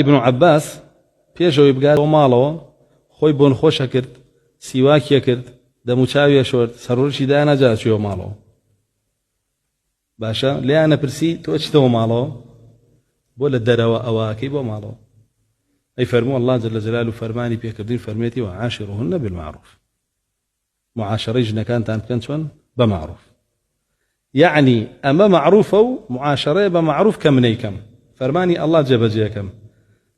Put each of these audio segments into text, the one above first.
ابن عباس پێشەوەی بگاتەوە ماڵەوە خۆی بۆن خۆشە کرد سیواکیە کرد دەموچاویە شۆرد سەرۆشی دانەجا چووە ماڵەوە باشە لێیانە پرسی تۆ چیتەوە ماڵەوە بۆ لە دەرەوە ئەوەکەی بۆ ماڵەوە ئەی فەرموو الله جل جلاله فەرمانی پێکردین فەرمێتی وعاشرهن بالمعروف معاشرەی ژنەکانتان بکەن چۆن بەمعروف يعني أما معروف أو معاشرة بمعروف كم نيكم فرماني الله جبجيكم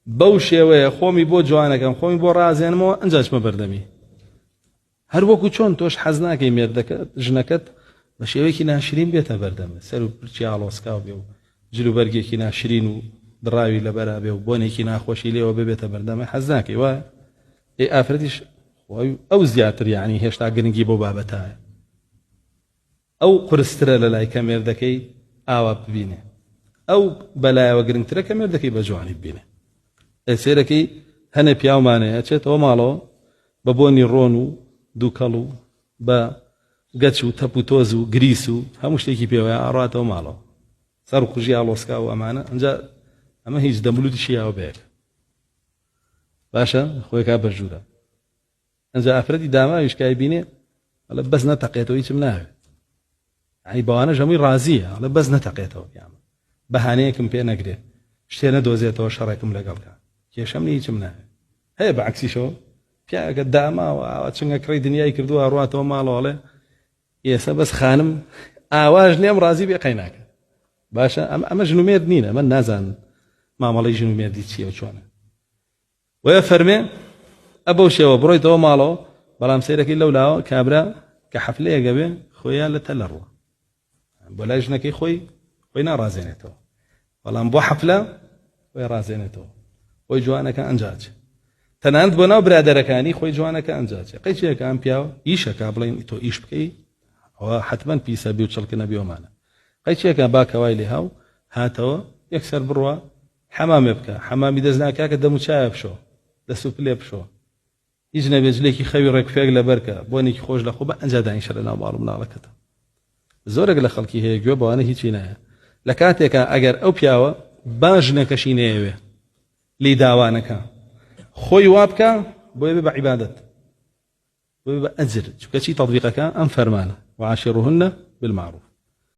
بوشي ويا خومي بو جوانكم خومي بو رازين مو انجاش مبردمي هر وكو چون توش حزناكي ميردك جنكت بشيوكي ناشرين بيتا بردمي سرو برچي علوسكاو بيو جلو برگيكي ناشرين و دراوي لبرا بيو بونيكي ناخوشي ليو ببيتا بردمي حزناكي و اي افرديش او زياتر يعني هشتا گرنگي بو بابتاي ئەو قرسترە لە لای کە مێردەکەی ئاوا ببینێ ئەو بەلایەوە گرنگترە کە مێردەکەی بە جوانی ببینێ سێرەکەی هەنێ پیاومانەیە ئەچێتەوە ماڵەوە بە بۆنی ڕۆن و دووکەڵ و بە گەچ و تەپ و تۆز و گریس و هەموو شتێکی پێوەیە ئاڕاتەوە ماڵەوە سەر و قوژی ئاڵۆسکا و ئەمانە ئەنجا ئەمە هیچ دەمولوتی یاوە بەیەک باشە خۆی کا بەرژوورە ئەنجا ئافرەتی داماویشکای بینێ ئەڵێ بەس نەتەقێتەوە هیچم ناوێت يعني بوانا جميع رازية على بس نتقيته يعني بهانيكم بين أجري اشترينا دوزيته وشراكم لقلقا كيشمني يجمنا هي بعكسي شو بيا قدامه واتشنغ كري دنيا يكردوها رواته ومالو عليه يس بس خانم آواج نيم رازي بيقيناك باشا أما جنومير دنينا من نازن ما مالي جنومير دي تشي وشونه ويفرمي أبو شيء وبرويته ومالو بلام سيرك إلا ولا كابرا كحفلية قبل خويا لتلروا بۆلای ژنەکەی خۆی ناڕازێنێتەوە بەڵام بۆ حەفلە خۆی ڕازێنێتەوە خۆی جوانەکە ئەنجاچ تەنانەت بۆ ناو برادەرەکانی خۆی جوانەکە ئەنجاچ قەیچێکە ئەم پیاوە ئیشەکە بڵێن تۆ ئیش بکەی ئەوە حتمەن پیسە بی و چڵکە نەبیۆمانە قەیچێکە باکەوای لێ هاو هاتەوە یەکسەر بڕوە حەمامێ بکە حەمامی دەست ناکا کە دەموچایە بشۆ دەست و پلێ بشۆ هیچ نەبێت جلێکی خەوی ڕێکفێک لەبەرکە بۆنێکی خۆش لە خۆ بە ئەنجا داینشە لە ناو باڵ و مناڵەکەتە زۆرێک لە خەڵکی هەیە گوێ بەوانە هیچی نایە لە کاتێکە ئەگەر ئەو پیاوە باش نەکەشی نەیەوێ لی داوانەکە خۆی وا بکە بۆیە بێ بە عیبادەت بۆیە بە ئەجر چونکە چی تەطبیقەکە ئەم فەرمانە وعاشرهن بالمعروف